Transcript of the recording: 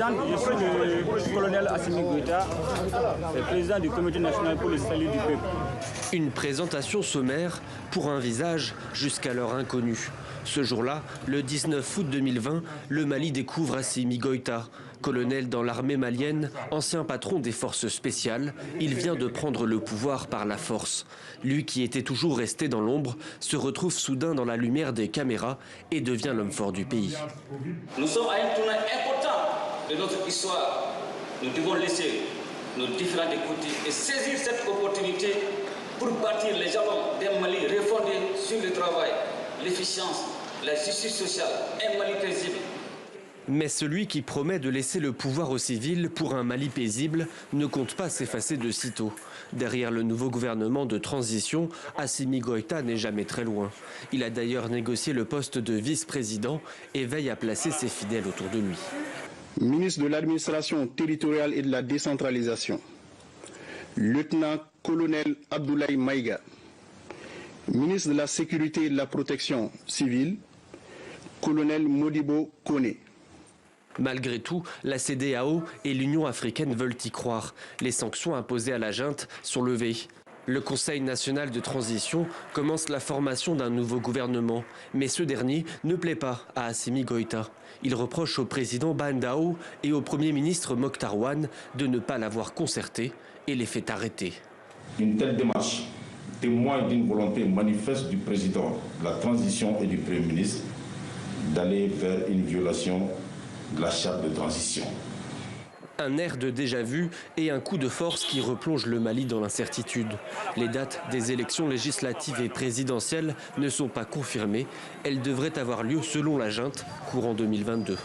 Je suis le colonel Assimi Goïta, président du Comité national pour le salut du peuple. Une présentation sommaire pour un visage jusqu'alors inconnu. Ce jour-là, le 19 août 2020, le Mali découvre Assimi Goïta. Colonel dans l'armée malienne, ancien patron des forces spéciales, il vient de prendre le pouvoir par la force. Lui qui était toujours resté dans l'ombre, se retrouve soudain dans la lumière des caméras et devient l'homme fort du pays. Nous sommes à un tournant important de notre histoire. Nous devons laisser nos différends de côté et saisir cette opportunité pour bâtir les jalons d'un Mali refondé sur le travail, l'efficience, la justice sociale, un Mali paisible. Mais celui qui promet de laisser le pouvoir aux civils pour un Mali paisible ne compte pas s'effacer de sitôt. Derrière le nouveau gouvernement de transition, Assimi Goïta n'est jamais très loin. Il a d'ailleurs négocié le poste de vice-président et veille à placer ses fidèles autour de lui. Ministre de l'administration territoriale et de la décentralisation, lieutenant-colonel Abdoulaye Maïga, ministre de la sécurité et de la protection civile, colonel Modibo Kone. Malgré tout, la CEDEAO et l'Union africaine veulent y croire. Les sanctions imposées à la junte sont levées. Le Conseil national de transition commence la formation d'un nouveau gouvernement. Mais ce dernier ne plaît pas à Assimi Goïta. Il reproche au président Bandao et au Premier ministre Mokhtar Ouane de ne pas l'avoir concerté et les fait arrêter. Une telle démarche témoigne d'une volonté manifeste du président de la transition et du Premier ministre d'aller vers une violation de la charte de transition. Un air de déjà-vu et un coup de force qui replonge le Mali dans l'incertitude. Les dates des élections législatives et présidentielles ne sont pas confirmées. Elles devraient avoir lieu selon la junte courant 2022.